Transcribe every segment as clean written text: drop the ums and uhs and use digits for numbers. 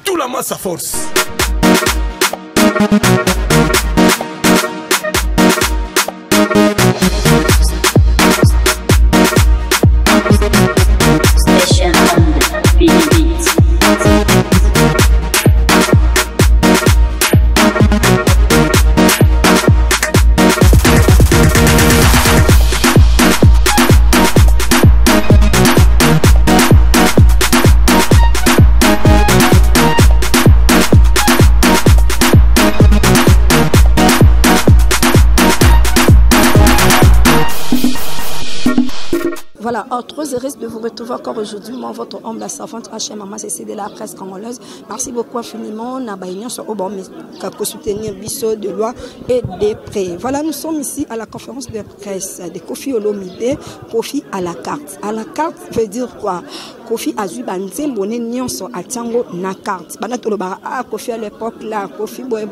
tout la masse à force. Voilà, très heureuse de vous retrouver encore aujourd'hui. Moi, votre homme, la servante HM Maman, c'est de la presse congolaise. Merci beaucoup infiniment. N'a pas union sur Obama, pour soutenir Bissot de loi et des prêts. Voilà, nous sommes ici à la conférence de presse de Kofi Olomide, Kofi à la carte. À la carte veut dire quoi? Kofi a eu banzem bonne nyonso a tiango na carte. Bana toloba a Kofi à l'époque là, Kofi boy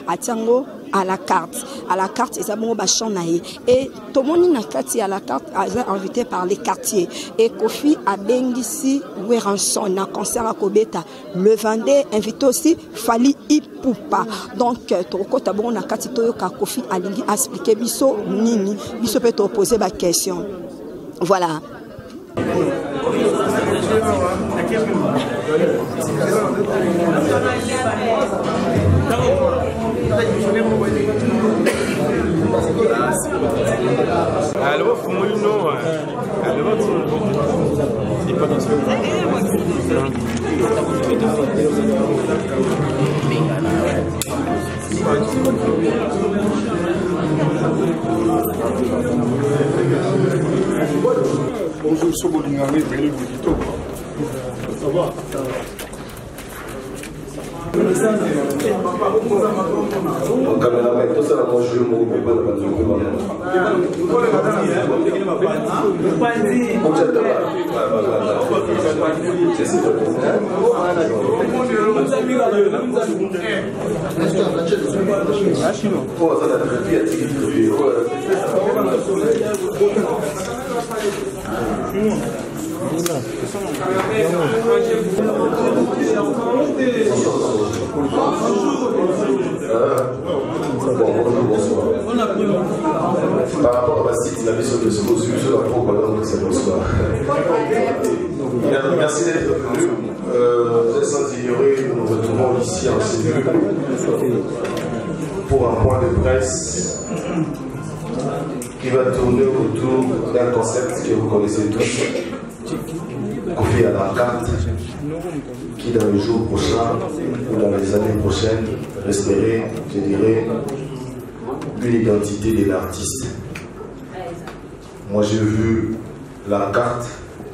a tiango à la carte. À la carte, ils ont bachanaï. Et tout le monde na carte à la carte a été invité par les quartiers. Et Kofi a bengisi Weranson na concert à Kobeta. Le Vendée invite aussi Fali Ipupa. Donc toko tabon na carte toyo ka Kofi a lingi expliquer biso nini. Biso peut te poser ma question. Voilà. Alors, Fumulino, c'est pas dans ce bonjour, Sobolingane, Bélé Boudito. Ça va? Mon caméraman, tout ça, moi je me remets pas de la par rapport à la site, la mission de ce monsieur sur la propagande que c'est bonsoir. Merci d'être venu. Vous êtes sans ignorer que nous retrouvons ici en cellule pour un point de presse qui va tourner autour d'un concept que vous connaissez tous, Kofi à la carte, qui dans les jours prochains ou dans les années prochaines resterait, je dirais, une identité de l'artiste. Moi j'ai vu la carte,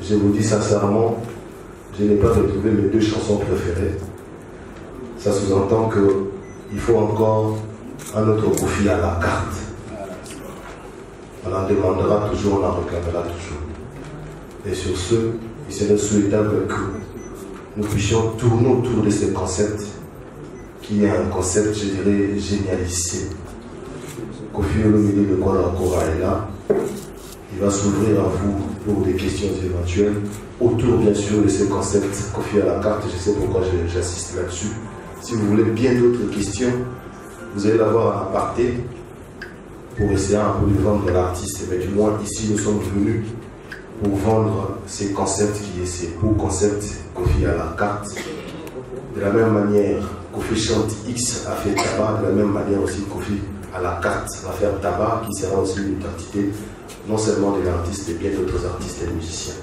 je vous dis sincèrement, je n'ai pas retrouvé mes deux chansons préférées. Ça sous-entend qu'il faut encore un autre Kofi à la carte. On en demandera toujours, on en réclamera toujours. Et sur ce, il serait souhaitable que nous puissions tourner autour de ce concept qui est un concept, je dirais, génialissime. Kofi Olomide de Kouadrakora est là. Il va s'ouvrir à vous pour des questions éventuelles autour, bien sûr, de ce concept Kofi à la carte. Je sais pourquoi j'insiste là-dessus. Si vous voulez bien d'autres questions, vous allez l'avoir à aparté pour essayer un peu de vendre l'artiste. Mais du moins, ici, nous sommes venus pour vendre ces concepts qui est ces beaux concepts Kofi à la carte. De la même manière, Kofi Chante X a fait tabac, de la même manière aussi Kofi à la carte va faire tabac, qui sera aussi une identité non seulement de l'artiste, mais bien d'autres artistes et musiciens.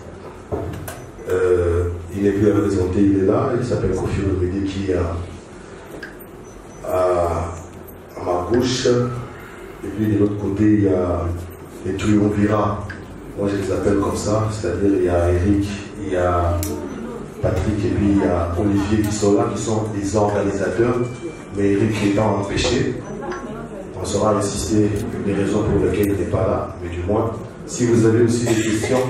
Il n'est plus à présenter, il est là, il s'appelle Kofi Olomide qui est à ma gauche, et puis de l'autre côté il y a les triumvirats. Moi je les appelle comme ça, c'est-à-dire il y a Eric, il y a Patrick et puis il y a Olivier qui sont là, qui sont les organisateurs, mais Eric étant empêché, on saura insister les raisons pour lesquelles il n'est pas là, mais du moins, si vous avez aussi des questions,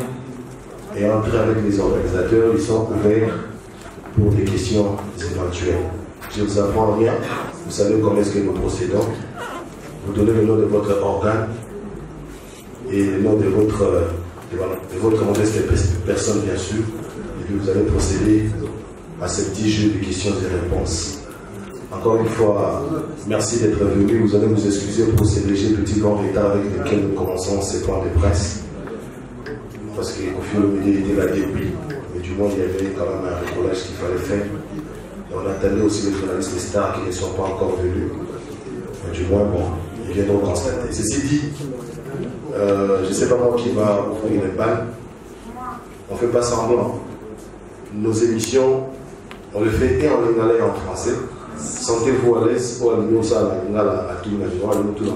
et entrez avec les organisateurs, ils sont ouverts pour des questions éventuelles. Je ne vous apprends rien, vous savez comment est-ce que nous procédons, vous donnez le nom de votre organe, et le nom de votre modeste personne, bien sûr, et puis vous allez procéder à ce petit jeu de questions et réponses. Encore une fois, merci d'être venu. Vous allez nous excuser pour ces légers petits blancs retard avec lesquels nous commençons ces points de presse. Parce qu'au fil du milieu était là depuis. Mais du moins, il y avait quand même un recollage qu'il fallait faire. Et on attendait aussi les journalistes, les stars qui ne sont pas encore venus. Mais du moins, bon, ils viendront constater. Ceci dit, je ne sais pas moi qui va ouvrir les balles. On ne fait pas semblant. Nos émissions, on le fait et en lingala et en français. Sentez-vous à l'aise pour aller au salon à tout le monde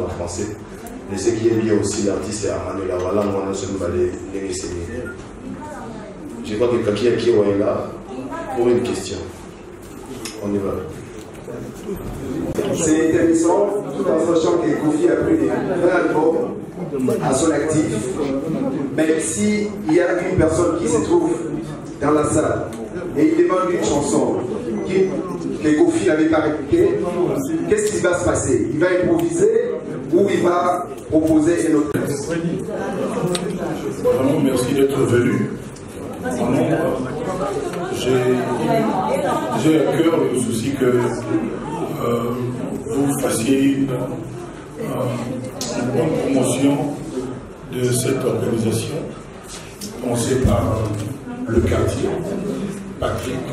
en français. Mais ce qui est bien aussi, l'artiste est Amane la voilà, on a seul balai, je crois que quelqu'un qui est là pour une question. On y va. C'est intéressant, tout en sachant que Kofi a pris des albums à son actif. Même s'il y a une personne qui se trouve dans la salle et il demande une chanson que Kofi n'avait pas répétée, qu'est-ce qui va se passer? Il va improviser ou il va proposer une autre? Vraiment, merci d'être venu. J'ai à cœur le souci que vous fassiez une bonne promotion de cette organisation pensée par le quartier, Patrick,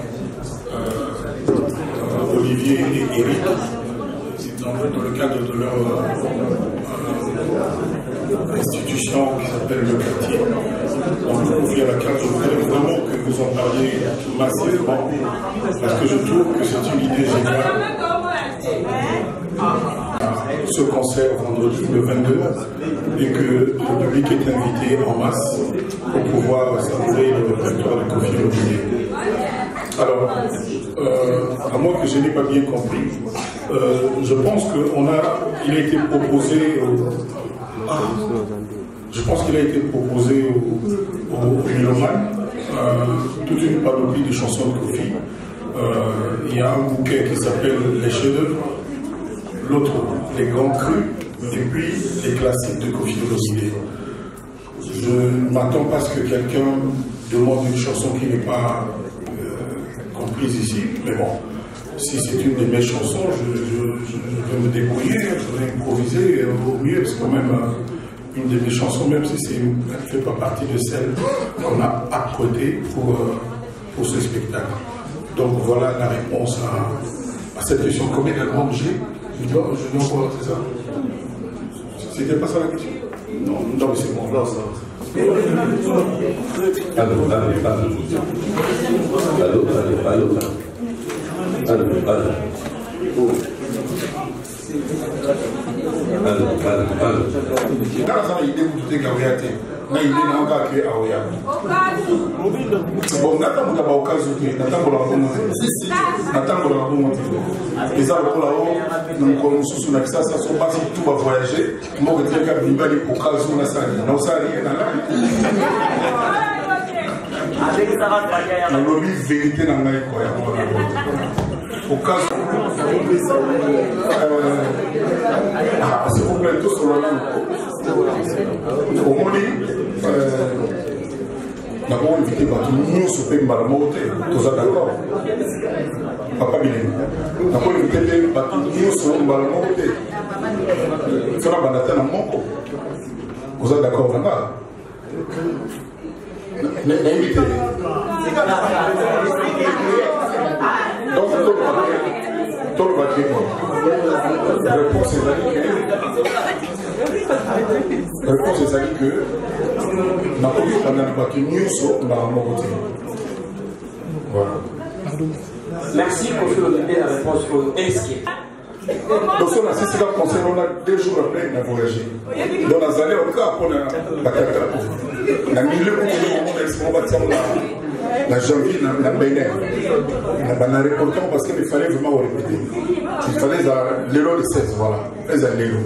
Olivier et Eric, dans le cadre de leur institution qui s'appelle le quartier. Donc, via la carte, je voudrais vraiment que vous en parliez massivement, parce que je trouve que c'est une idée géniale. Ce concert vendredi le 22 et que le public est invité en masse pour pouvoir savourer le répertoire de Kofi Olomide. Alors, à moins que je n'ai pas bien compris, je pense qu'il a été proposé aux mélomanes toute une panoplie de chansons de Kofi. Il y a un bouquet qui s'appelle Les chefs-d'œuvre, l'autre les grands crus, et puis les classiques de Kofi Olomide. Je ne m'attends pas à ce que quelqu'un demande une chanson qui n'est pas comprise ici, mais bon, si c'est une de mes chansons, je vais me débrouiller, je vais improviser au mieux, c'est quand même une de mes chansons, même si elle ne fait pas partie de celle qu'on a apprêtée pour ce spectacle. Donc voilà la réponse à cette question. Combien d'albums j'ai? Je dois encore, c'est ça? C'était pas ça la question? Non, mais c'est bon. Non, ça. Allô. Au cas s'il vous plaît, tous sur le nom. Au moins, d'abord, éviter de nous souper Malamote, tout ça d'accord. Papa Bilé. D'abord, éviter de nous souper Malamote. C'est la banate dans mon coup. Vous êtes d'accord, là-bas? N'invitez. Donc, tout le patrimoine. La réponse est que n'a pas vu pendant le patrimoine sur la montée. Voilà. Merci pour la réponse pour Esquier. Donc, on a assisté à la concert, on a 2 jours après, on a voyagé. Donc, on a allé au cas pour la catastrophe. On a mis le coup de monde, la janvier, la Bénin. On a reporté parce qu'il fallait vraiment répéter. Il fallait l'élo de 16, voilà. Les l'élo.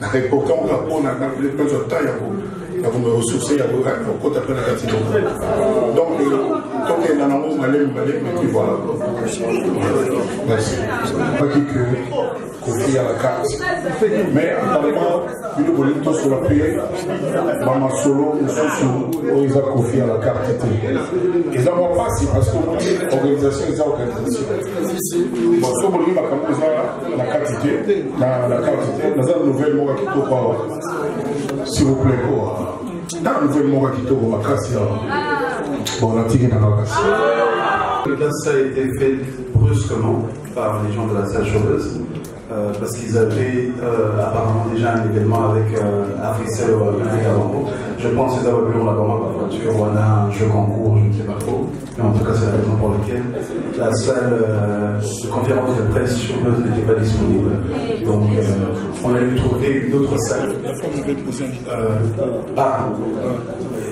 On a reporté, on a les plans de taille, on a ressourcé, on a côté après la catastrophe. Donc, quand il y a un amour, on a et puis voilà. Merci. Pas que Kofi à la carte. Mais apparemment, il y a des gens sur la paix. Maman Solo, ils ont Kofi à la carte. Ils n'en voient pas, c'est parce que l'organisation est organisation. Bon, ce que vous avez la carte, nous avons une nouvelle mot qui tourne. S'il vous plaît, dans la nouvelle mot qui tourne, ma casse. Bon, on a tiré dans la casse. Là, ça a été fait brusquement par les gens de la salle chauveuse parce qu'ils avaient apparemment déjà un événement avec Africell avant. Je pense qu'ils avaient vu là-bas ma voiture, on a un jeu concours, je ne sais pas trop. Mais en tout cas, c'est la raison pour laquelle la salle de conférence de presse chauveuse n'était pas disponible. Donc, on a dû trouver une autre salle.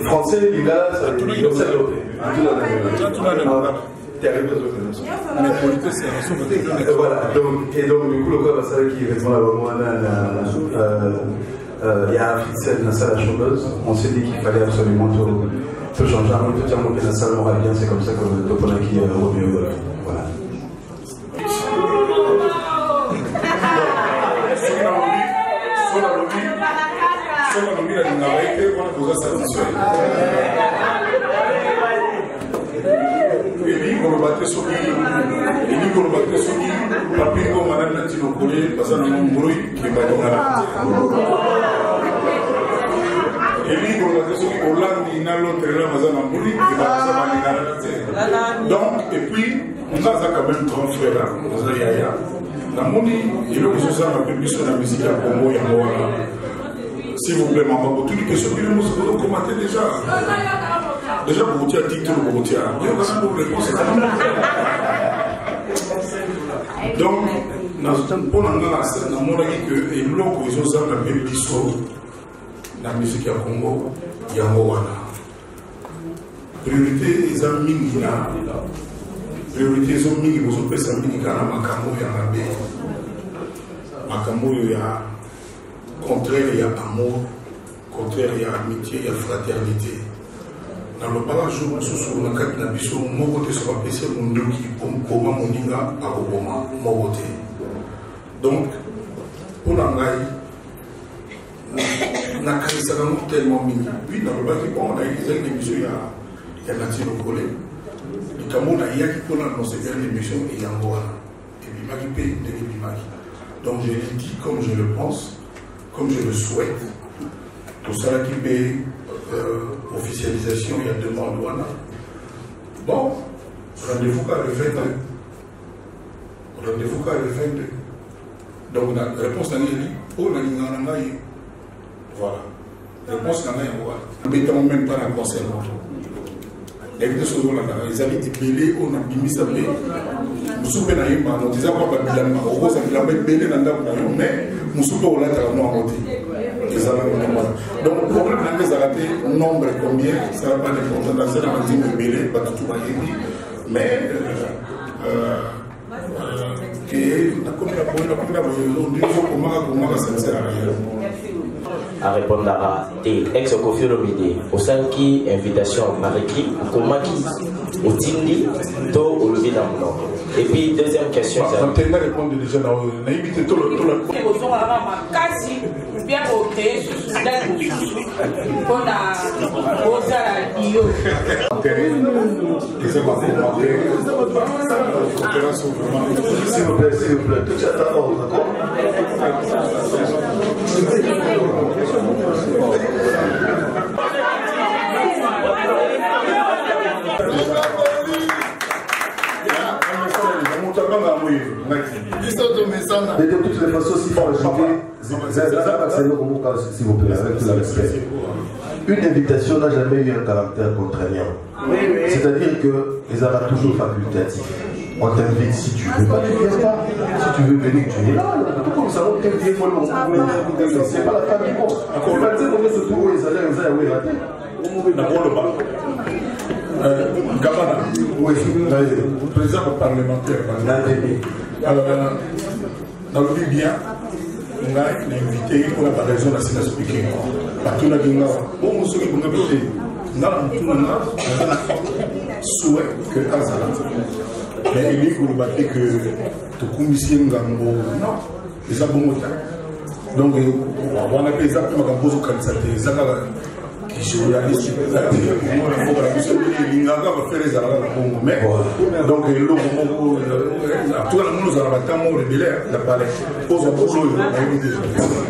Français, il a une salle voilà, donc du coup, le gars, c'est qui répond à moi, il y a Africell, la salle chauveuse. On s'est dit qu'il fallait absolument tout changer. Tout dire que la salle aura bien, c'est comme ça que le Toponaki revient. Voilà. Donc, et puis, on a quand même grand frère, on a Yaya. La Mouni, il y a un peu plus sur la musique à Congo et à s'il vous plaît, maman, toutes les questions que vous commentez déjà. Déjà, vous vous tirez titre, vous vous tirez. Donc, pour la musique à Congo, il y a Moana. Priorité, ils ont mis priorité, ils ont mis, ils ont fait ça, ils ont il y a contraire, il y a amour, contraire, il y a amitié, il y a fraternité. Dans le barrage, on se souvient que la biso, mon côté sur la PC, on dit qu'on a mon ninga à Obama, mon côté. Donc, pour l'angaï, on a tellement mis. Puis, dans le barrage, on a eu des émissions, il y a Latino Collé. Le Cameroun a eu qui dans ces émissions, et il y a Angola. Et puis, Maki paye, et Maki. Donc, je l'ai dit comme je le pense, comme je le souhaite. Tout ça qui paye. Officialisation, il y a 2 mois de douane. Bon, rendez-vous qu'à le 22. Rendez-vous qu'à le 22. Donc la réponse n'a dit, oh, la ligne en a voilà. La réponse n'a pas dit, on ne même pas la concert. Les amis étaient belés, on a mis ça belé. Nous sommes bien à y on disait pas bilan, on rose à bilan, belé dans la mais nous sommes pas au lac à la noix. Donc, le problème c'est que le nombre combien, ça n'a pas d'importance. Ça n'a pas dit pas tout mais à répondre à des ex-Kofi Olomide au sein qui invitation Mariki comment qui au Tindi to au lever d'amont. Et puis deuxième question on t'a répondu déjà dans l'invité tout le quasi bien voté on a posé à Dio s'il vous plaît tout ça d'accord. Mais de toutes les façons, s'il faut ajouter, s'il vous plaît, avec tout le respect. Une invitation n'a jamais eu un caractère contraignant. C'est-à-dire que les arts toujours facultatifs. On t'invite si tu veux pas, tu ne viens pas. Si tu veux venir, tu es là. Tout comme ça, on t'invite, c'est pas la famille. On va dire qu'on est ce tour où ils allaient rater. D'abord le bas. Gabana, oui, président parlementaire. Dans le bien, on a invité pour la raison de la séance expliquée. Partout là, bon, on se dit qu'on a besoin. Souhait que Azala. mais il est pour le battre que tu commissions Ngambo. Non, les abomota. Donc, on a fait ça pour Ngambo au Kansate. Les journalistes, il va faire les arabes mais donc tout le monde nous a battu au rebelle la palais pose un boulot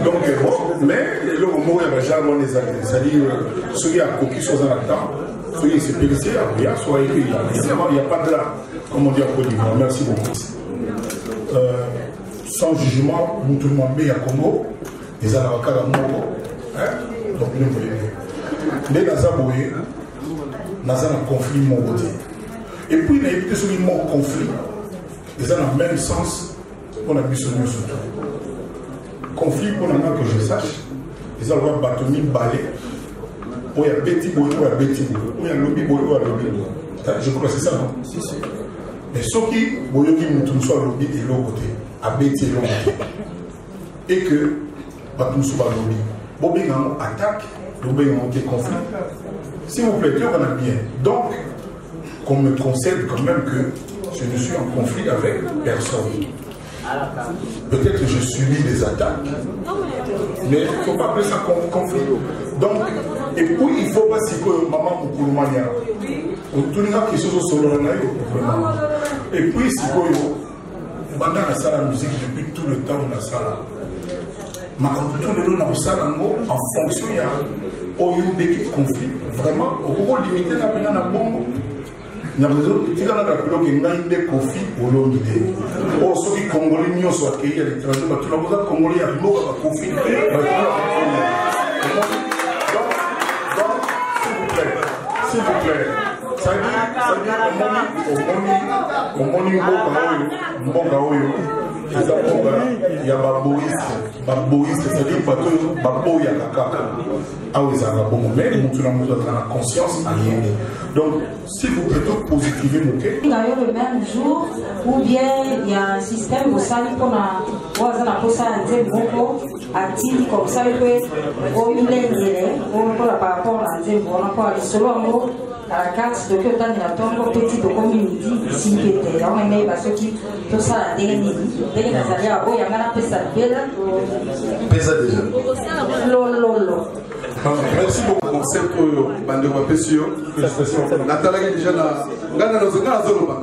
donc bon mais le moment il y a jamais les arabes c'est-à-dire ceux qui a coquille sur un temps ceux qui se périssent il y a soit il y a pas de là comme on dit en Côte d'Ivoire. Merci beaucoup. Sans jugement tout le monde bien à Congo les arabes à Congo donc nous voulons mais dans un conflit mon côté. Et puis il y a évité ce mon conflit, ils ont le même sens qu'on a vu sur nous surtout. Conflit pour l'instant que je sache, ils ont le bâtonnier balai, où il y a petit boulot, où il y a petit boulot, où il y a lobby boulot, où il y a lobby boulot. Je crois que c'est ça, non? Mais ceux qui boulot qui nous soit lobby et l'autre côté, à petit et l'autre côté, et que nous soit lobby, bon bien attaque. Conflit. S'il vous plaît, on a bien. Donc, qu'on me concède quand même que je ne suis en conflit avec personne. Peut-être que je subis des attaques, mais il ne faut pas appeler ça conflit. Donc, et puis il ne faut pas si que maman ou pour mania. Tout le monde qui se sur le et puis si que pendant la salle de musique depuis tout le temps on a ça. Mais tout le monde a ça en fonction de des conflits. Vraiment, au cours limité, on a besoin d'un bon. Il y a des conflits au long de l'idée. Or, ceux qui Congolais sont accueillis à l'étranger, tout le monde Congolais a un conflit. Donc, s'il vous plaît, ça dit, au moni il y a Baboïs, c'est-à-dire Babo Yakaka. Ah oui, ça va bon, mais nous avons la conscience aliénée. Donc, s'il vous plaît, positivez mon cœur. Il y a eu le même jour, ou bien il y a un système où ça dit qu'on a posé un tel beaucoup actif comme ça, on y est, on par rapport à un tel bon, on a selon à la carte de que dans la tombe petit de community ici qui était là on est parce que tout ça a des nids des nazari à boya ngana pesa bela pesa déjà lolo. Merci beaucoup pour cette bande de Pessio. Nathalie est déjà là. Gana nos gars zolo dans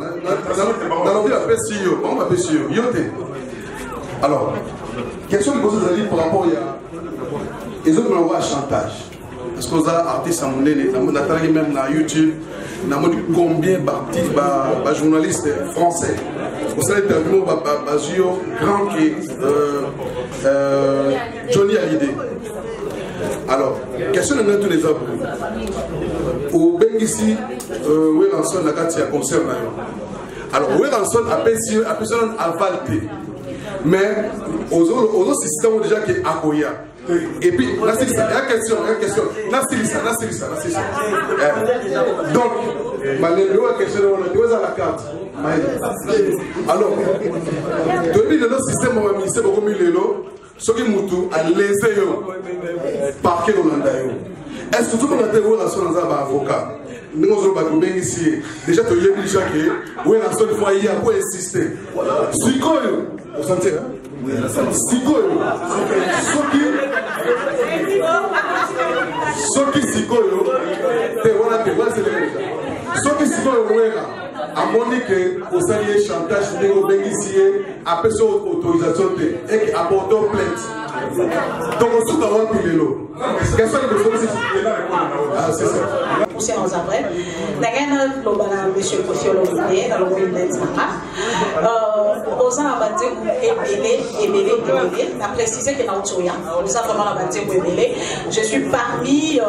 la Pessio, on va Pessio. Yote. Alors, question que vous avez dit par rapport à les autres me voient chantage. Parce que les artistes à mon aîné, Nathalie même na YouTube, n'a pas combien d'artistes, de journalistes français. Vous savez, interview Bazio, grand qui Johnny Hallyday. Alors, question de tous les hommes. Au Bengissi, Weranson n'a qu'à tirer concert. Alors, Weranson a personne à Valte. Mais aux autres systèmes déjà qui est à Koya. Et puis, il y a une question. Donc, ma question est à la carte. Alors, depuis le système au ministère de l'Économie, ce qui moutou a laissé parquet Hollanda. Est-ce que tout le monde a été relation dans un avocat? Nous avons ici déjà tu y es déjà que oui la seule fois il y a pour insister. Sikoyo, vous sentez? Sikoyo, Soki Sikoyo, te voilà c'est le Soki Sikoyo à Monique au salier chantage néo bénéficier après son autorisation et qui apporte plainte. Donc on se doit appeler l'eau. Qu'est-ce que vous faites c'est ça. Poussé en après. La gagne l'obala monsieur Kofi Olomide dans le monde aux abattés ébélé. La préciser que dans Tchoya, on ça vraiment abatté ébélé. Je suis parmi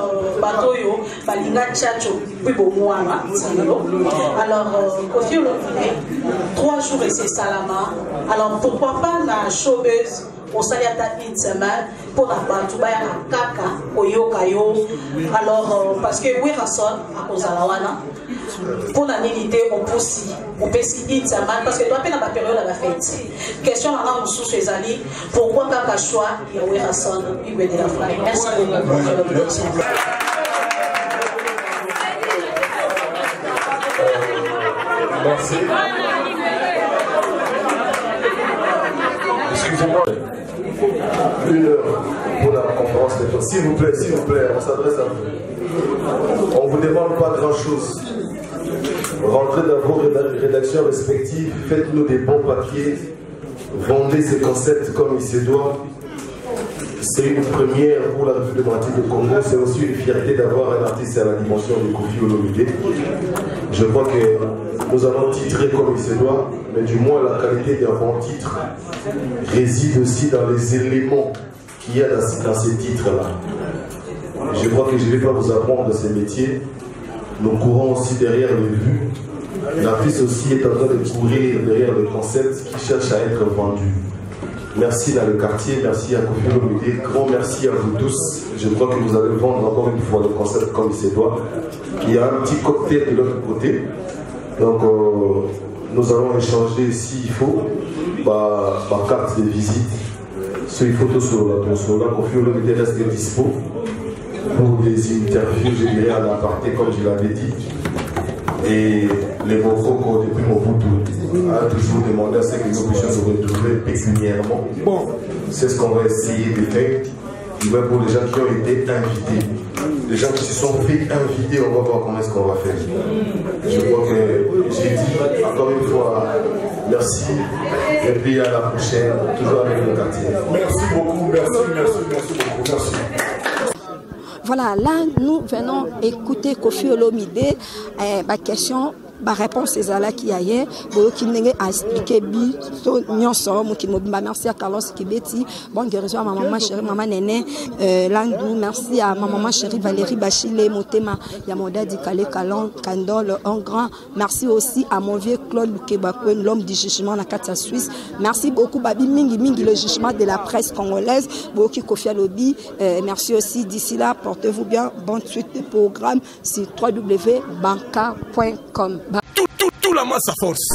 Batoyo, Balinga Tchacho, puis Bomoana. Alors Kofi Olomide, 3 jours et c'est Salama. Alors pourquoi pas la showbiz au Saliata une semaine pour la Batubaya Kaka, Oyokayo. Alors, parce que oui, Rasson, à Kozalawana, pour la nulité, on peut une semaine, parce que toi, peine à la période à la fête. Question à un sous ses alliés, pourquoi Kaka choix, il y a oui, Rasson, il veut de la flamme. Merci beaucoup. Merci. excusez-moi, 1 heure pour la conférence de presse. S'il vous plaît, on s'adresse à vous. On ne vous demande pas grand-chose. Rentrez dans vos rédactions respectives, faites-nous des bons papiers, vendez ces concepts comme il se doit. C'est une première pour la République démocratique du Congo, c'est aussi une fierté d'avoir un artiste à la dimension de Koffi Olomide. Je crois que nous allons titrer comme il se doit, mais du moins la qualité d'un bon titre réside aussi dans les éléments qu'il y a dans ces titres-là. Je crois que je ne vais pas vous apprendre ces métiers. Nous courons aussi derrière le but. L'artiste aussi est en train de courir derrière le concept qui cherche à être vendu. Merci dans le quartier, merci à Koffi Olomide, grand merci à vous tous. Je crois que vous allez vendre encore une fois le concept comme il se doit. Il y a un petit cocktail de l'autre côté. Donc nous allons échanger s'il faut par carte de visite. Sur les photos sur la Koffi Olomide reste dispo pour des interviews, je dirais à l'aparté comme je l'avais dit. Et les Mokoko depuis Mobutu a toujours demandé à ce que nous puissions se retrouver pécuniairement. Bon, c'est ce qu'on va essayer de faire. Pour les gens qui ont été invités, les gens qui se sont fait inviter, on va voir comment est-ce qu'on va faire. Je crois que j'ai dit encore une fois merci et puis à la prochaine, toujours avec le quartier. Merci beaucoup, merci beaucoup, merci. Voilà, là, nous venons écouter Koffi Olomide. Ma question, ma réponse est là qui aille. Qui n'a expliqué merci à Carlos Kibeti. Bon guérison à ma maman chérie, maman Néné Landou. Merci à ma maman chérie Valérie Bachile, Motema, Yamoda Dikale Kalon, Kandol, un grand. Merci aussi à mon vieux Claude Lukebakwen, l'homme du jugement la Kata Suisse. Merci beaucoup, Babi Mingi, le jugement de la presse congolaise. Boki Koffi Olomide. Merci aussi. D'ici là, portez-vous bien. Bonne suite de programme sur www.banca.com. Tout la masse à force.